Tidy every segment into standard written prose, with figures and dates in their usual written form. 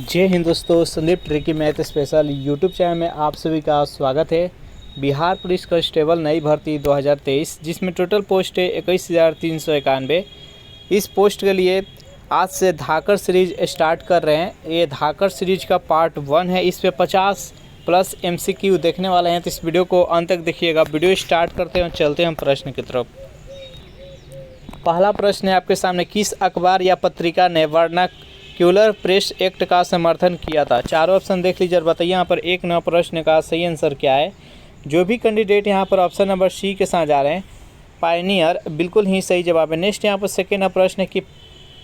जय हिंद दोस्तों, Sandeep tricky math special YouTube channel में आप सभी का स्वागत है। बिहार पुलिस कांस्टेबल नई भर्ती 2023 जिसमें टोटल पोस्ट है 21,391। इस पोस्ट के लिए आज से धाकड़ सीरीज स्टार्ट कर रहे हैं। ये धाकड़ सीरीज का पार्ट 1 है। इस पे 50+ MCQ देखने वाले हैं, तो इस वीडियो को अंत तक देखिएगा। वीडियो स्टार्ट करते हैं और चलते हैं हम प्रश्न की तरफ। पहला प्रश्न है आपके सामने, किस अखबार या पत्रिका ने वर्नाक्यूलर प्रेस एक्ट का समर्थन किया था? चारों ऑप्शन देख लीजिए और बताइए यहाँ पर 1 नंबर प्रश्न का सही आंसर क्या है। जो भी कैंडिडेट यहाँ पर ऑप्शन नंबर सी के साथ जा रहे हैं, पायनियर, बिल्कुल ही सही जवाब है। नेक्स्ट यहाँ पर सेकेंड प्रश्न है कि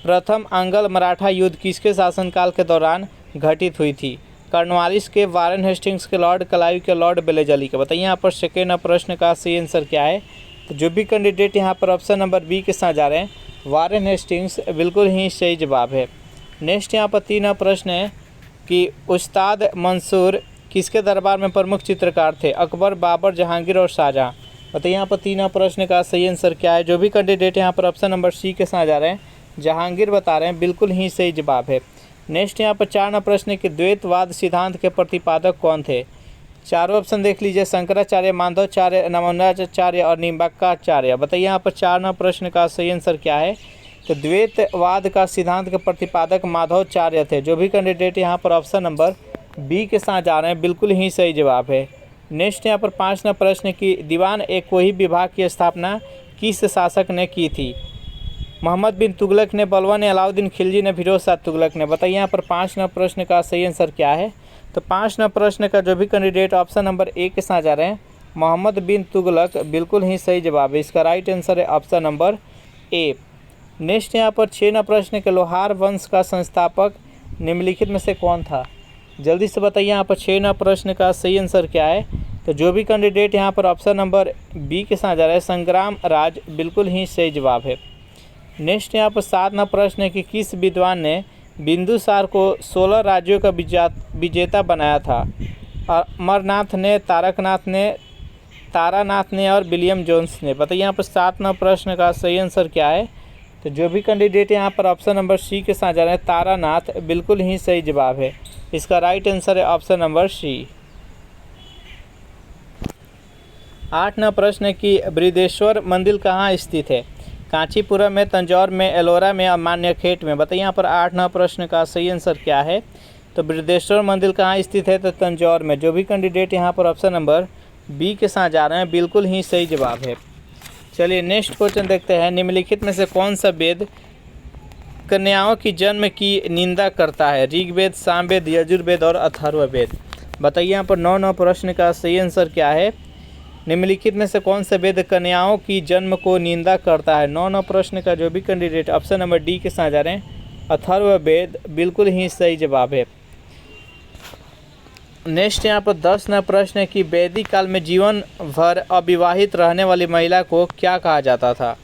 प्रथम अंग्ल मराठा युद्ध किसके शासनकाल के दौरान घटित हुई थी? कॉर्नवालिस के, वारेन हेस्टिंग्स के, लॉर्ड क्लाइव के, लॉर्ड बेलेजली के। बताइए यहाँ पर सेकेंड प्रश्न का सही आंसर क्या है। तो जो भी कैंडिडेट यहाँ पर ऑप्शन नंबर बी के साथ जा रहे हैं, वारेन हेस्टिंग्स, बिल्कुल ही सही जवाब है। नेक्स्ट यहाँ पर 3 प्रश्न है कि उस्ताद मंसूर किसके दरबार में प्रमुख चित्रकार थे? अकबर, बाबर, जहांगीर और शाहजहां। बताइए यहाँ पर 3 प्रश्न का सही आंसर क्या है। जो भी कैंडिडेट यहाँ पर ऑप्शन नंबर सी के साथ जा रहे हैं, जहांगीर बता रहे हैं, बिल्कुल ही सही जवाब है। नेक्स्ट यहाँ पर 4 प्रश्न है कि द्वैतवाद सिद्धांत के प्रतिपादक कौन थे? चारों ऑप्शन देख लीजिए, शंकराचार्य, माधवाचार्य, नमोनाचार्य और निम्बार्काचार्य। बताइए यहाँ पर 4 प्रश्न का सही आंसर क्या है। तो द्वैतवाद का सिद्धांत के प्रतिपादक माधवाचार्य थे। जो भी कैंडिडेट यहाँ पर ऑप्शन नंबर बी के साथ जा रहे हैं, बिल्कुल ही सही जवाब है। नेक्स्ट यहाँ पर 5 प्रश्न की दीवान ए कोई विभाग की स्थापना किस शासक ने की थी? मोहम्मद बिन तुगलक ने, बलवा ने, अलाउद्दीन खिलजी ने, फिरोज शाह तुगलक ने। बताइए यहाँ पर 5 प्रश्न का सही आंसर क्या है। तो 5 प्रश्न का जो भी कैंडिडेट ऑप्शन नंबर ए के साथ जा रहे हैं, मोहम्मद बिन तुगलक, बिल्कुल ही सही जवाब है। इसका राइट आंसर है ऑप्शन नंबर ए। नेक्स्ट यहाँ पर 6 प्रश्न के लोहार वंश का संस्थापक निम्नलिखित में से कौन था? जल्दी से बताइए यहाँ पर 6 प्रश्न का सही आंसर क्या है। तो जो भी कैंडिडेट यहाँ पर ऑप्शन नंबर बी के साथ जा रहे हैं, संग्राम राज, बिल्कुल ही सही जवाब है। नेक्स्ट यहाँ पर 7 प्रश्न है कि किस विद्वान ने बिंदुसार को 16 राज्यों का विजेता बनाया था? अमरनाथ ने, तारानाथ ने और विलियम जोन्स ने। बताइए यहाँ पर 7 प्रश्न का सही आंसर क्या है। तो जो भी कैंडिडेट यहाँ पर ऑप्शन नंबर सी के साथ जा रहे हैं, तारानाथ, बिल्कुल ही सही जवाब है। इसका राइट आंसर है ऑप्शन नंबर सी। 8 प्रश्न है कि बृहदेश्वर मंदिर कहाँ स्थित है? कांचीपुरम में, तंजौर में, एलोरा में और मान्यखेट में। बताइए यहाँ पर 8 प्रश्न का सही आंसर क्या है। तो बृहदेश्वर मंदिर कहाँ स्थित है? तो तंजौर में। जो भी कैंडिडेट यहाँ पर ऑप्शन नंबर बी के साथ जा रहे हैं, बिल्कुल ही सही जवाब है। चलिए नेक्स्ट क्वेश्चन देखते हैं। निम्नलिखित में से कौन सा वेद कन्याओं की जन्म की निंदा करता है? ऋग्वेद, सामवेद, यजुर्वेद और अथर्ववेद। बताइए यहाँ पर 9 प्रश्न का सही आंसर क्या है। निम्नलिखित में से कौन सा वेद कन्याओं की जन्म को निंदा करता है? 9 प्रश्न का जो भी कैंडिडेट ऑप्शन नंबर डी के साथ जा रहे हैं, अथर्ववेद, बिल्कुल ही सही जवाब है। नेक्स्ट यहाँ पर 10 प्रश्न है कि वैदिक काल में जीवन भर अविवाहित रहने वाली महिला को क्या कहा जाता था?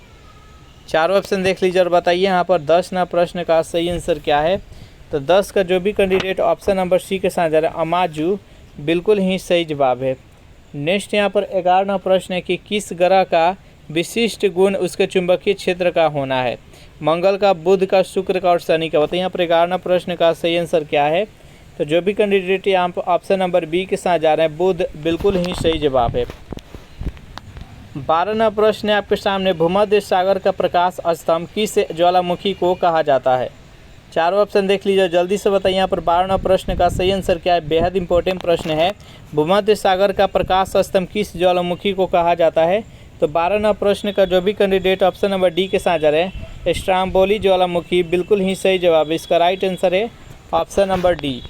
चारों ऑप्शन देख लीजिए और बताइए यहाँ पर 10 प्रश्न का सही आंसर क्या है। तो 10 का जो भी कैंडिडेट ऑप्शन नंबर सी के साथ जा रहे हैं, अमाजू, बिल्कुल ही सही जवाब है। नेक्स्ट यहाँ पर 11 प्रश्न है कि किस ग्रह का विशिष्ट गुण उसके चुंबकीय क्षेत्र का होना है? मंगल का, बुध का, शुक्र का और शनि का। बताइए यहाँ पर 11 प्रश्न का सही आंसर क्या है। तो जो भी कैंडिडेट यहाँ पर ऑप्शन नंबर बी के साथ जा रहे हैं, बुध, बिल्कुल ही सही जवाब है। 12 प्रश्न है आपके सामने, भूमध्य सागर का प्रकाश स्तंभ किस ज्वालामुखी को कहा जाता है? चारों ऑप्शन देख लीजिए, जल्दी से बताइए यहाँ पर 12 प्रश्न का सही आंसर क्या है। बेहद इंपॉर्टेंट प्रश्न है। भूमध्य सागर का प्रकाश स्तंभ किस ज्वालामुखी को कहा जाता है? तो 12 प्रश्न का जो भी कैंडिडेट ऑप्शन नंबर डी के साथ जा रहे हैं, स्ट्राम्बोली ज्वालामुखी, बिल्कुल ही सही जवाब है। इसका राइट आंसर है ऑप्शन नंबर डी।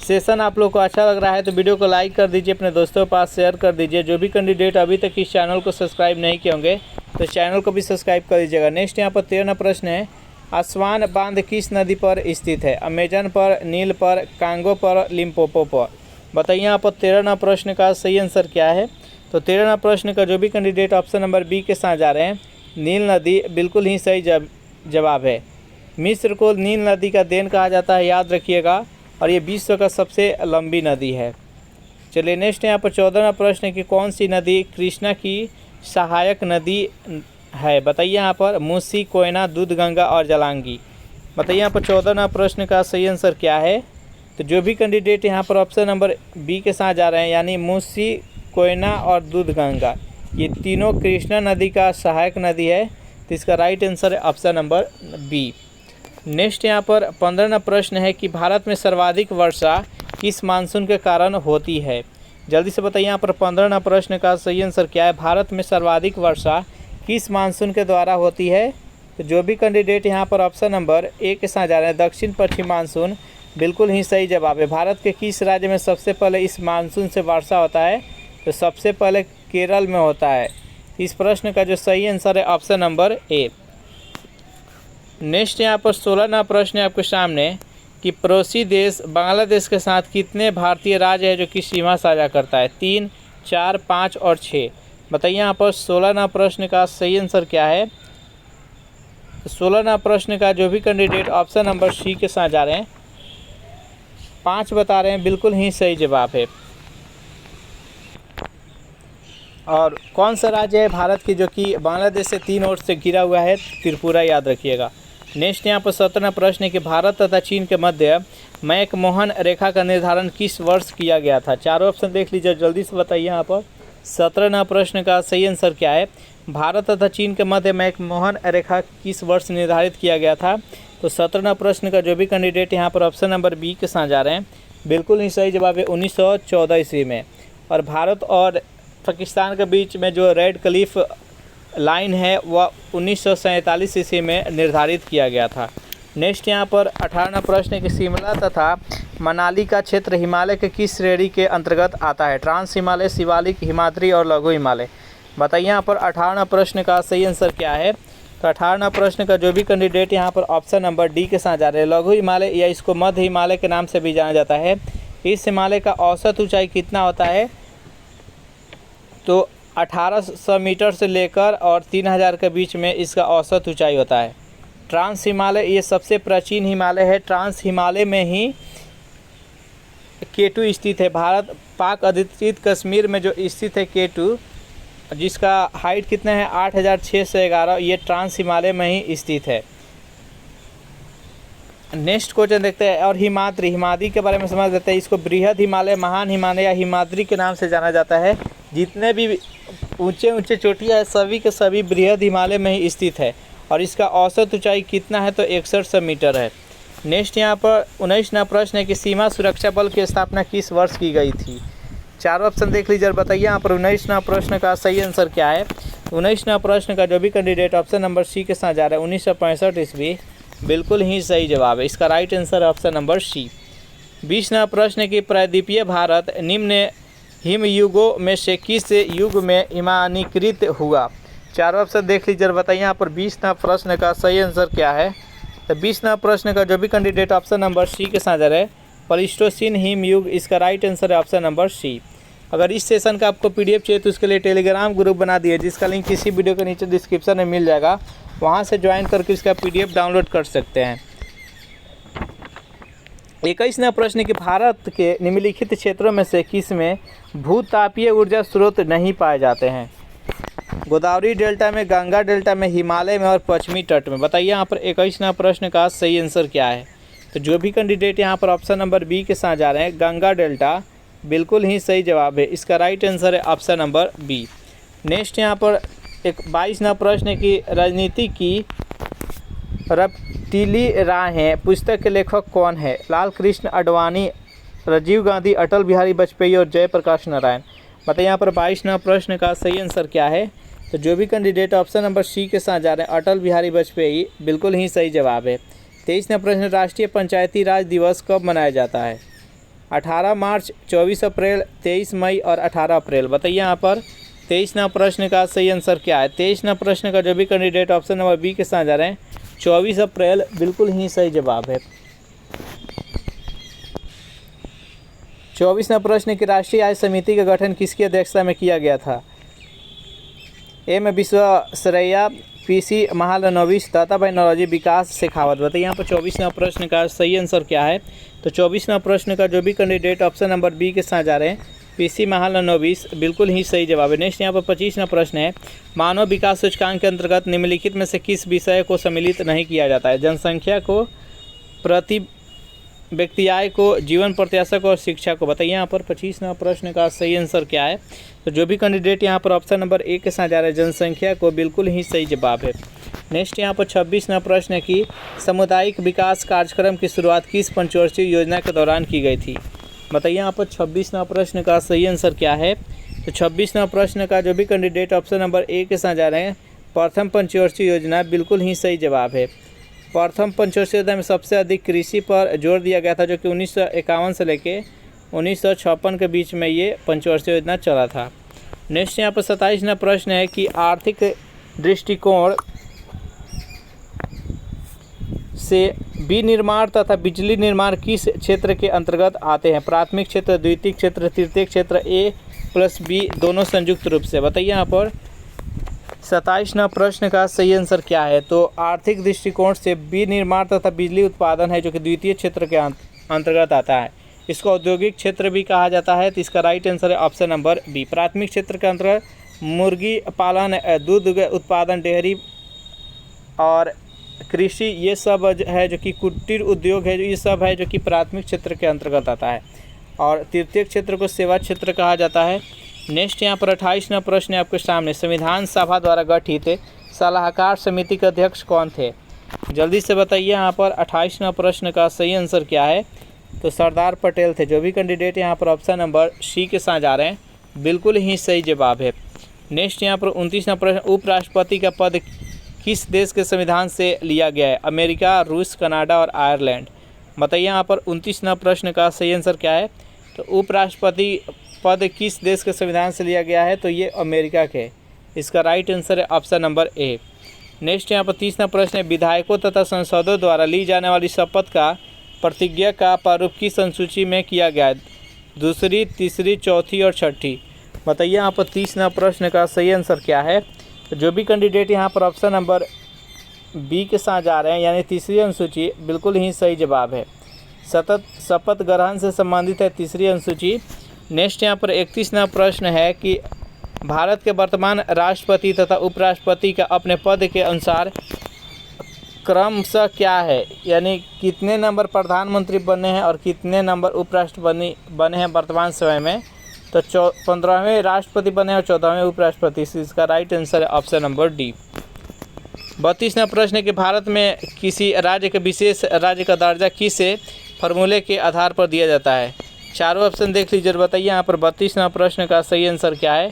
सेशन आप लोग को अच्छा लग रहा है तो वीडियो को लाइक कर दीजिए, अपने दोस्तों के पास शेयर कर दीजिए। जो भी कैंडिडेट अभी तक इस चैनल को सब्सक्राइब नहीं किए होंगे तो चैनल को भी सब्सक्राइब कर दीजिएगा। नेक्स्ट यहाँ पर 13 प्रश्न है, आसवान बांध किस नदी पर स्थित है? अमेजन पर, नील पर, कांगो पर, लिम्पोपो पर। बताइए यहाँ पर 13 प्रश्न का सही आंसर क्या है। तो 13 प्रश्न का जो भी कैंडिडेट ऑप्शन नंबर बी के साथ जा रहे हैं, नील नदी, बिल्कुल ही सही जवाब है। मिस्र को नील नदी का देन कहा जाता है, याद रखिएगा, और ये विश्व का सबसे लंबी नदी है। चलिए नेक्स्ट यहाँ पर 14 प्रश्न है कि कौन सी नदी कृष्णा की सहायक नदी है? बताइए यहाँ पर मूसी, कोयना, दूधगंगा और जलांगी। बताइए यहाँ पर 14 प्रश्न का सही आंसर क्या है। तो जो भी कैंडिडेट यहाँ पर ऑप्शन नंबर बी के साथ जा रहे हैं, यानी मूसी, कोयना और दूधगंगा, ये तीनों कृष्णा नदी का सहायक नदी है, तो इसका राइट आंसर है ऑप्शन नंबर बी। नेक्स्ट यहाँ पर 15वां प्रश्न है कि भारत में सर्वाधिक वर्षा किस मानसून के कारण होती है। जल्दी से बताइए यहाँ पर 15वां प्रश्न का सही आंसर क्या है। भारत में सर्वाधिक वर्षा किस मानसून के द्वारा होती है। तो जो भी कैंडिडेट यहाँ पर ऑप्शन नंबर ए के साथ जा रहे हैं, दक्षिण पश्चिम मानसून, बिल्कुल ही सही जवाब है। भारत के किस राज्य में सबसे पहले इस मानसून से वर्षा होता है। तो सबसे पहले केरल में होता है। इस प्रश्न का जो सही आंसर है ऑप्शन नंबर ए। नेक्स्ट यहाँ पर 16वां प्रश्न है आपके सामने कि पड़ोसी देश बांग्लादेश के साथ कितने भारतीय राज्य है जो कि सीमा साझा करता है। 3, 4, 5 और 6। बताइए यहाँ पर 16वां प्रश्न का सही आंसर क्या है। 16वां प्रश्न का जो भी कैंडिडेट ऑप्शन नंबर सी के साथ जा रहे हैं, 5 बता रहे हैं, बिल्कुल ही सही जवाब है। और कौन सा राज्य है भारत की जो कि बांग्लादेश से 3 ओर से घिरा हुआ है। त्रिपुरा, याद रखिएगा। नेक्स्ट यहाँ पर 17वां प्रश्न है कि भारत तथा चीन के मध्य मैकमोहन रेखा का निर्धारण किस वर्ष किया गया था। चारों ऑप्शन देख लीजिए, जल्दी से बताइए यहाँ पर 17वां प्रश्न का सही आंसर क्या है। भारत तथा चीन के मध्य मैकमोहन रेखा किस वर्ष निर्धारित किया गया था। तो 17वां प्रश्न का जो भी कैंडिडेट यहाँ पर ऑप्शन नंबर बी के साथ जा रहे हैं, बिल्कुल ही सही जवाब है 1914 ईस्वी में। और भारत और पाकिस्तान के बीच में जो रेड क्लिफ लाइन है वह 1947 ईस्वी में निर्धारित किया गया था। नेक्स्ट यहाँ पर 18वां प्रश्न है कि शिमला तथा मनाली का क्षेत्र हिमालय के किस श्रेणी के अंतर्गत आता है। ट्रांस हिमालय, शिवालिक, हिमाद्री और लघु हिमालय। बताइए यहाँ पर 18वां प्रश्न का सही आंसर क्या है। तो 18वां प्रश्न का जो भी कैंडिडेट यहाँ पर ऑप्शन नंबर डी के साथ जा रहे हैं, लघु हिमालय या इसको मध्य हिमालय के नाम से भी जाना जाता है। इस हिमालय का औसत ऊंचाई कितना होता है। तो 1800 मीटर से लेकर और 3000 के बीच में इसका औसत ऊंचाई होता है। ट्रांस हिमालय ये सबसे प्राचीन हिमालय है। ट्रांस हिमालय में ही K2 स्थित है। भारत पाक अधिकृत कश्मीर में जो स्थित है K2, जिसका हाइट कितना है 8611, ये ट्रांस हिमालय में ही स्थित है। नेक्स्ट क्वेश्चन देखते हैं। और हिमाद्री के बारे में समझ लेते हैं। इसको बृहद हिमालय, महान हिमालय या हिमाद्री के नाम से जाना जाता है। जितने भी ऊंचे चोटियाँ हैं सभी के सभी बृहद हिमालय में ही स्थित है। और इसका औसत ऊंचाई कितना है। तो 6100 मीटर है। नेक्स्ट यहाँ पर 19वां प्रश्न है कि सीमा सुरक्षा बल की स्थापना किस वर्ष की गई थी। चारों ऑप्शन देख लीजिए और बताइए यहाँ पर 19वां प्रश्न का सही आंसर क्या है। 19वां प्रश्न का जो भी कैंडिडेट ऑप्शन नंबर सी के साथ जा रहा है, 1965 ईस्वी, बिल्कुल ही सही जवाब है। इसका राइट आंसर है ऑप्शन नंबर सी। 20वां प्रश्न है कि प्रायद्वीपीय भारत निम्न हिमयुगों में से किस युग में हिमानीकृत हुआ। चारों ऑप्शन देख लीजिए और बताइए यहाँ पर 20वां प्रश्न का सही आंसर क्या है। तो 20वां प्रश्न का जो भी कैंडिडेट ऑप्शन नंबर सी के साथ जा रहे हैं, प्लीस्टोसीन हिमयुग, इसका राइट आंसर है ऑप्शन नंबर सी। अगर इस सेशन का आपको PDF चाहिए तो उसके लिए टेलीग्राम ग्रुप बना दिए, जिसका लिंक किसी वीडियो के नीचे डिस्क्रिप्शन में मिल जाएगा। वहाँ से ज्वाइन करके इसका PDF डाउनलोड कर सकते हैं। 21वां प्रश्न कि भारत के निम्नलिखित क्षेत्रों में से किस में भूतापीय ऊर्जा स्रोत नहीं पाए जाते हैं। गोदावरी डेल्टा में, गंगा डेल्टा में, हिमालय में और पश्चिमी तट में। बताइए यहाँ पर 21वां प्रश्न का सही आंसर क्या है। तो जो भी कैंडिडेट यहाँ पर ऑप्शन नंबर बी के साथ जा रहे हैं, गंगा डेल्टा, बिल्कुल ही सही जवाब है। इसका राइट आंसर है ऑप्शन नंबर बी। नेक्स्ट यहाँ पर 22वां प्रश्न है कि राजनीति की रपटीली राहें पुस्तक के लेखक कौन है। लाल कृष्ण आडवाणी, राजीव गांधी, अटल बिहारी वाजपेयी और जयप्रकाश नारायण। बताइए यहाँ पर 22वां प्रश्न का सही आंसर क्या है। तो जो भी कैंडिडेट ऑप्शन नंबर सी के साथ जा रहे हैं, अटल बिहारी वाजपेयी, बिल्कुल ही सही जवाब है। 23वां प्रश्न, राष्ट्रीय पंचायती राज दिवस कब मनाया जाता है। 18 मार्च, 24 अप्रैल, 23 मई और 18 अप्रैल। बताइए यहाँ पर 23वां प्रश्न का सही आंसर क्या है। 23वां प्रश्न का जो भी कैंडिडेट ऑप्शन नंबर बी के साथ जा रहे हैं, 24 अप्रैल, बिल्कुल ही सही जवाब है। 24वां प्रश्न की राष्ट्रीय आय समिति का गठन किसकी अध्यक्षता में किया गया था। एम विश्वेश्वरैया, PC महालनोबिस, दादाभाई नौरोजी, विकास शेखावत। बताइए यहाँ पर 24वां प्रश्न का सही आंसर क्या है। तो 24वां प्रश्न का जो भी कैंडिडेट ऑप्शन नंबर बी के साथ जा रहे हैं, PC महालनोबिस, बिल्कुल ही सही जवाब है। नेक्स्ट यहाँ पर 25वां प्रश्न है, मानव विकास सूचकांक के अंतर्गत निम्नलिखित में से किस विषय को सम्मिलित नहीं किया जाता है। जनसंख्या को व्यक्ति आय को, जीवन प्रत्याशा को और शिक्षा को। बताइए यहाँ पर 25 नंबर प्रश्न का सही आंसर क्या है। तो जो भी कैंडिडेट यहाँ पर ऑप्शन नंबर ए के साथ जा रहे हैं जनसंख्या को, बिल्कुल ही सही जवाब है। नेक्स्ट यहाँ पर 26 नंबर प्रश्न है कि सामुदायिक विकास कार्यक्रम की शुरुआत किस पंचवर्षीय योजना के दौरान की गई थी। बताइए यहाँ पर 26 नंबर प्रश्न का सही आंसर क्या है। तो 26 नंबर प्रश्न का जो भी कैंडिडेट ऑप्शन नंबर ए के साथ जा रहे हैं प्रथम पंचवर्षीय योजना, बिल्कुल ही सही जवाब है। प्रथम पंचवर्षीय योजना में सबसे अधिक कृषि पर जोर दिया गया था, जो कि 1951 से लेके 1956 के बीच में ये पंचवर्षीय योजना चला था। नेक्स्ट यहाँ पर 27 नंबर प्रश्न है कि आर्थिक दृष्टिकोण से विनिर्माण तथा बिजली निर्माण किस क्षेत्र के अंतर्गत आते हैं। प्राथमिक क्षेत्र, द्वितीयक क्षेत्र, तृतीयक क्षेत्र, ए प्लस बी दोनों संयुक्त रूप से। बताइए यहाँ पर 27 नंबर प्रश्न का सही आंसर क्या है। तो आर्थिक दृष्टिकोण से विनिर्माण तथा बिजली उत्पादन है, जो कि द्वितीय क्षेत्र के अंतर्गत आता है। इसको औद्योगिक क्षेत्र भी कहा जाता है। तो इसका राइट आंसर है ऑप्शन नंबर बी। प्राथमिक क्षेत्र के अंतर्गत मुर्गी पालन, दूध उत्पादन, डेयरी और कृषि, ये सब है जो कि कुटीर उद्योग है, ये सब है जो कि प्राथमिक क्षेत्र के अंतर्गत आता है। और तृतीय क्षेत्र को सेवा क्षेत्र कहा जाता है। नेक्स्ट यहाँ पर 28 नंबर प्रश्न है आपके सामने, संविधान सभा द्वारा गठित सलाहकार समिति के अध्यक्ष कौन थे। जल्दी से बताइए यहाँ पर 28 नंबर प्रश्न का सही आंसर क्या है। तो सरदार पटेल थे। जो भी कैंडिडेट यहाँ पर ऑप्शन नंबर सी के साथ जा रहे हैं, बिल्कुल ही सही जवाब है। नेक्स्ट यहाँ पर 29 नंबर प्रश्न, उपराष्ट्रपति का पद किस देश के संविधान से लिया गया है। अमेरिका, रूस, कनाडा और आयरलैंड। बताइए यहाँ पर 29 नंबर प्रश्न का सही आंसर क्या है। तो उपराष्ट्रपति पद किस देश के संविधान से लिया गया है। तो ये अमेरिका के। इसका राइट आंसर है ऑप्शन नंबर ए। नेक्स्ट यहाँ पर 30 नंबर प्रश्न है, विधायकों तथा सांसदों द्वारा ली जाने वाली शपथ का प्रतिज्ञा का प्रारूप किस अनुसूची में किया गया है। दूसरी, तीसरी, चौथी और छठी। बताइए यहाँ पर 30 नंबर प्रश्न का सही आंसर क्या है। तो जो भी कैंडिडेट यहाँ पर ऑप्शन नंबर बी के साथ जा रहे हैं, यानी तीसरी अनुसूची, बिल्कुल ही सही जवाब है। सतत शपथ ग्रहण से संबंधित है तीसरी अनुसूची। नेक्स्ट यहाँ पर 31 नंबर प्रश्न है कि भारत के वर्तमान राष्ट्रपति तथा उपराष्ट्रपति का अपने पद के अनुसार क्रमशः क्या है, यानी कितने नंबर प्रधानमंत्री बने हैं और कितने नंबर उपराष्ट्रपति बने हैं वर्तमान समय में। तो 15वें राष्ट्रपति बने हैं और 14वें उपराष्ट्रपति। इसका राइट आंसर है ऑप्शन नंबर डी। 32 नंबर प्रश्न है कि भारत में किसी राज्य के विशेष राज्य का दर्जा किस फार्मूले के आधार पर दिया जाता है। चारों ऑप्शन देख लीजिए और बताइए यहाँ पर 32 नंबर प्रश्न का सही आंसर क्या है।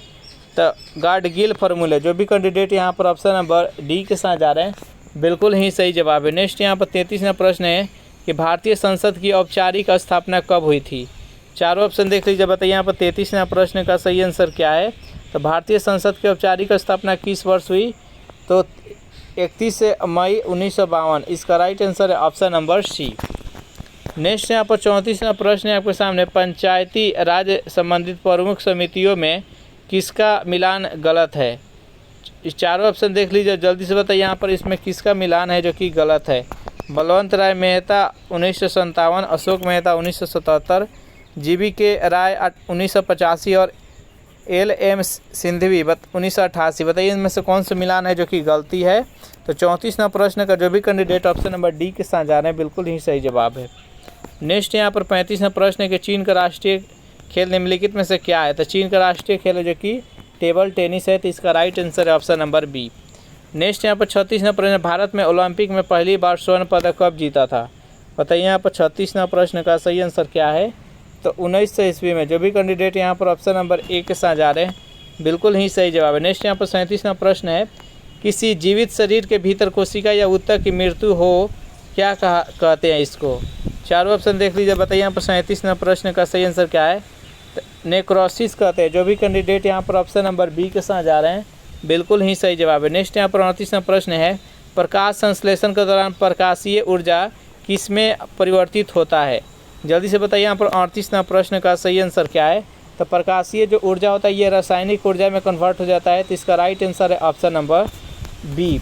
तो गार्ड-गिल फार्मूले। जो भी कैंडिडेट यहाँ पर ऑप्शन नंबर डी के साथ जा रहे हैं, बिल्कुल ही सही जवाब है। नेक्स्ट यहाँ पर 33 नंबर प्रश्न है कि भारतीय संसद की औपचारिक स्थापना कब हुई थी। चारों ऑप्शन देख लीजिए, बताइए यहाँ पर 33 नंबर प्रश्न का सही आंसर क्या है। तो भारतीय संसद की औपचारिक स्थापना किस वर्ष हुई। तो 31 मई 1952। इसका राइट आंसर है ऑप्शन नंबर सी। नेक्स्ट यहाँ पर 34 नंबर प्रश्न है आपके सामने, पंचायती राज संबंधित प्रमुख समितियों में किसका मिलान गलत है। इस चारों ऑप्शन देख लीजिए, जल्दी से बताइए यहाँ पर इसमें किसका मिलान है जो कि गलत है। बलवंत राय मेहता 1957, अशोक मेहता 1977, GBK राय 1985 और LM सिंघवी 1988। बताइए इनमें से कौन सा मिलान है जो कि गलती है। तो 34 नंबर प्रश्न का जो भी कैंडिडेट ऑप्शन नंबर डी के साथ जा रहे हैं, बिल्कुल ही सही जवाब है। नेक्स्ट यहाँ पर 35 नंबर प्रश्न है कि चीन का राष्ट्रीय खेल निम्नलिखित में से क्या है। तो चीन का राष्ट्रीय खेल है जो कि टेबल टेनिस है। तो इसका राइट आंसर है ऑप्शन नंबर बी। नेक्स्ट यहाँ पर 36 नंबर प्रश्न, भारत में ओलंपिक में पहली बार स्वर्ण पदक कब जीता था। बताइए यहाँ पर 36 नंबर प्रश्न का सही आंसर क्या है। तो 1900 ईस्वी में। जो भी कैंडिडेट यहाँ पर ऑप्शन नंबर ए के साथ जा रहे हैं, बिल्कुल ही सही जवाब है। नेक्स्ट यहाँ पर 37 नंबर प्रश्न है, किसी जीवित शरीर के भीतर कोशिका या ऊतक की मृत्यु हो क्या कहते हैं इसको। चारों ऑप्शन देख लीजिए, बताइए यहाँ पर 37 नंबर प्रश्न का सही आंसर क्या है। नेक्रोसिस कहते हैं। जो भी कैंडिडेट यहाँ पर ऑप्शन नंबर बी के साथ जा रहे हैं, बिल्कुल ही सही जवाब है। नेक्स्ट यहाँ पर 38 नंबर प्रश्न है, प्रकाश संश्लेषण के दौरान प्रकाशीय ऊर्जा किसमें परिवर्तित होता है। जल्दी से बताइए यहाँ पर 38 नंबर प्रश्न का सही आंसर क्या है। तो प्रकाशीय जो ऊर्जा होता है, ये रासायनिक ऊर्जा में कन्वर्ट हो जाता है। तो इसका राइट आंसर है ऑप्शन नंबर बी।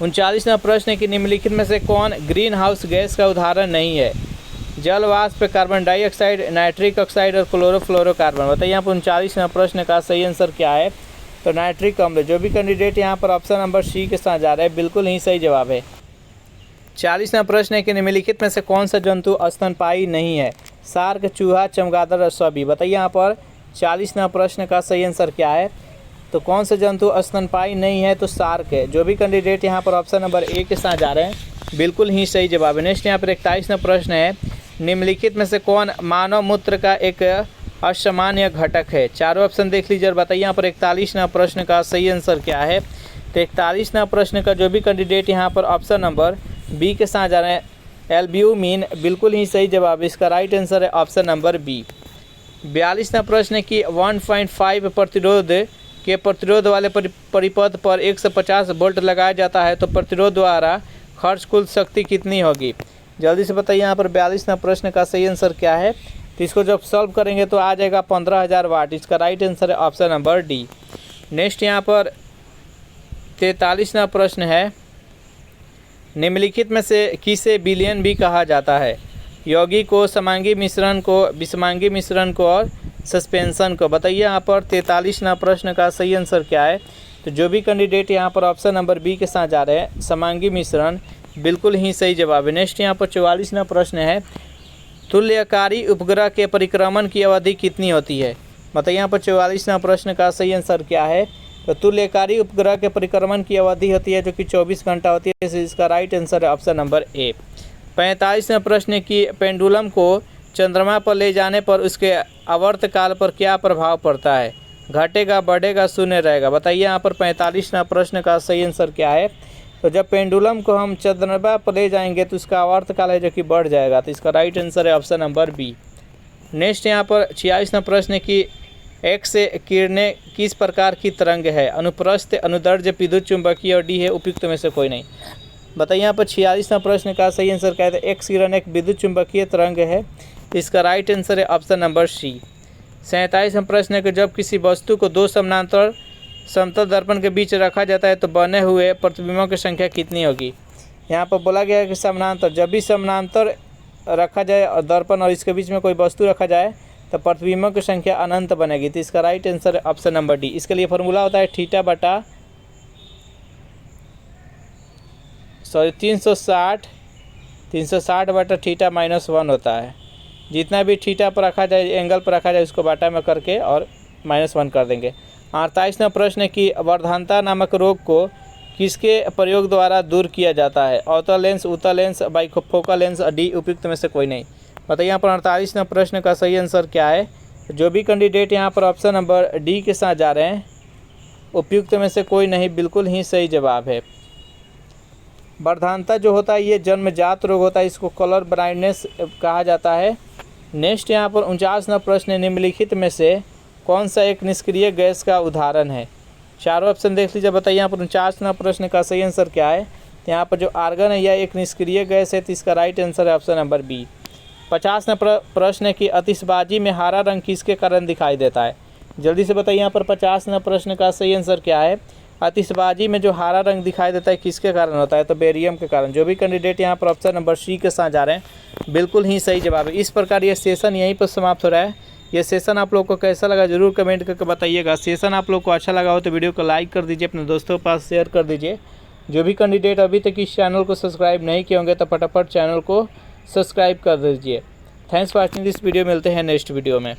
39 नंबर प्रश्न है कि निम्नलिखित में से कौन ग्रीन हाउस गैस का उदाहरण नहीं है। जल वाष्प, कार्बन डाइऑक्साइड, नाइट्रिक ऑक्साइड और क्लोरोफ्लोरोकार्बन। बताइए यहाँ पर 39 नंबर प्रश्न का सही आंसर क्या है। तो नाइट्रिक अम्ल। जो भी कैंडिडेट यहाँ पर ऑप्शन नंबर सी के साथ जा रहे हैं, बिल्कुल ही सही जवाब है। 40वां प्रश्न है कि निम्नलिखित में से कौन सा जंतु स्तनपायी नहीं है? शार्क, चूहा, चमगादड़ और सभी। बताइए यहाँ पर 40वां प्रश्न का सही आंसर क्या है? तो कौन सा जंतु स्तनपायी नहीं है? तो शार्क है। जो भी कैंडिडेट यहाँ पर ऑप्शन नंबर ए के साथ जा रहे हैं बिल्कुल ही सही जवाब है। नेक्स्ट यहाँ पर 41वां प्रश्न है, निम्नलिखित में से कौन मानव मूत्र का एक असामान्य घटक है? चारों ऑप्शन देख लीजिए और बताइए यहाँ पर 41वां प्रश्न का सही आंसर क्या है? तो 41वां प्रश्न का जो भी कैंडिडेट यहाँ पर ऑप्शन नंबर बी के साथ जा रहे हैं एल्ब्यूमिन, बिल्कुल ही सही जवाब। इसका राइट आंसर है ऑप्शन नंबर बी। 42वां प्रश्न है कि 1.5 प्रतिरोध वाले परिपथ पर 150 वोल्ट लगाया जाता है तो प्रतिरोध द्वारा खर्च कुल शक्ति कितनी होगी? जल्दी से बताइए यहाँ पर 42वां प्रश्न का सही आंसर क्या है? तो इसको जब सॉल्व करेंगे तो आ जाएगा 15,000 वाट। इसका राइट आंसर है ऑप्शन नंबर डी। नेक्स्ट यहाँ पर 43वां प्रश्न है, निम्नलिखित में से किसे विलयन भी कहा जाता है? यौगिक को, समांगी मिश्रण को, विषमांगी मिश्रण को और सस्पेंशन को। बताइए यहाँ पर 43वां प्रश्न का सही आंसर क्या है? तो जो भी कैंडिडेट यहाँ पर ऑप्शन नंबर बी के साथ जा रहे हैं समांगी मिश्रण, बिल्कुल ही सही जवाब है। नेक्स्ट यहाँ पर 44वां प्रश्न है, तुल्यकारी उपग्रह के परिक्रमण की अवधि कितनी होती है? बताइए यहाँ पर 44वां प्रश्न का सही आंसर क्या है? तो तुल्यकारी उपग्रह के परिक्रमण की अवधि होती है जो कि 24 घंटा होती है। इसका राइट आंसर है ऑप्शन नंबर ए। 45वां प्रश्न है कि पेंडुलम को चंद्रमा पर ले जाने पर उसके आवर्तकाल पर क्या प्रभाव पड़ता है? घटेगा, बढ़ेगा, शून्य रहेगा। बताइए यहाँ पर 45वां प्रश्न का सही आंसर क्या है? तो जब पेंडुलम को हम चंद्रमा पर ले जाएंगे तो उसका आवर्तकाल है जो कि बढ़ जाएगा। तो इसका राइट आंसर है ऑप्शन नंबर बी। नेक्स्ट यहाँ पर 46वां प्रश्न है कि एक्स किरणें किस प्रकार की तरंग है? अनुप्रस्थ, अनुदैर्ध्य, विद्युत चुंबकीय और डी है उपयुक्त में से कोई नहीं। बताइए यहाँ पर 46वां प्रश्न का सही आंसर क्या है? एक्स किरण एक विद्युत चुंबकीय तरंग है। इसका राइट आंसर है ऑप्शन नंबर सी। 47वां प्रश्न है कि जब किसी वस्तु को दो समानांतर समतल दर्पण के बीच रखा जाता है तो बने हुए प्रतिबिंबों की संख्या कितनी होगी? यहाँ पर बोला गया है कि समानांतर, जब भी समानांतर रखा जाए और दर्पण और इसके बीच में कोई वस्तु रखा जाए तो प्रतिबिंबों की संख्या अनंत बनेगी। तो इसका राइट आंसर है ऑप्शन नंबर डी। इसके लिए फॉर्मूला होता है 360 बटा थीटा -1 होता है। जितना भी थीटा पर रखा जाए, एंगल पर रखा जाए, उसको बाटा में करके और -1 कर देंगे। 48वां प्रश्न है कि वर्धानता नामक रोग को किसके प्रयोग द्वारा दूर किया जाता है? अवतल लेंस, उत्तल लेंस, बाइफोकल लेंस, डी उपयुक्त में से कोई नहीं। बताइए यहाँ पर 48वां प्रश्न का सही आंसर क्या है? जो भी कैंडिडेट यहाँ पर ऑप्शन नंबर डी के साथ जा रहे हैं उपयुक्त में से कोई नहीं, बिल्कुल ही सही जवाब है। वर्धानता जो होता है ये जन्मजात रोग होता है, इसको कलर ब्लाइंडनेस कहा जाता है। नेक्स्ट यहाँ पर 49वां प्रश्न, निम्नलिखित में से कौन सा एक निष्क्रिय गैस का उदाहरण है? चारों ऑप्शन देख लीजिए। बताइए यहाँ पर 49वां प्रश्न का सही आंसर क्या है? यहाँ पर जो आर्गन है यह एक निष्क्रिय गैस है। तो इसका राइट आंसर है ऑप्शन नंबर बी। 50वां प्रश्न है कि आतिशबाजी में हरा रंग किसके कारण दिखाई देता है? जल्दी से बताइए यहाँ पर 50वां प्रश्न का सही आंसर क्या है? आतिशबाजी में जो हरा रंग दिखाई देता है किसके कारण होता है? तो बेरियम के कारण। जो भी कैंडिडेट यहाँ पर ऑप्शन नंबर सी के साथ जा रहे हैं बिल्कुल ही सही जवाब है। इस प्रकार ये सेशन यहीं पर समाप्त हो रहा है। ये सेशन आप लोग को कैसा लगा जरूर कमेंट करके बताइएगा। सेशन आप लोग को अच्छा लगा हो तो वीडियो को लाइक कर दीजिए, अपने दोस्तों के पास शेयर कर दीजिए। जो भी कैंडिडेट अभी तक इस चैनल को सब्सक्राइब नहीं किए होंगे तो फटाफट चैनल को सब्सक्राइब कर दीजिए। Thanks for watching this video. मिलते हैं नेक्स्ट वीडियो में।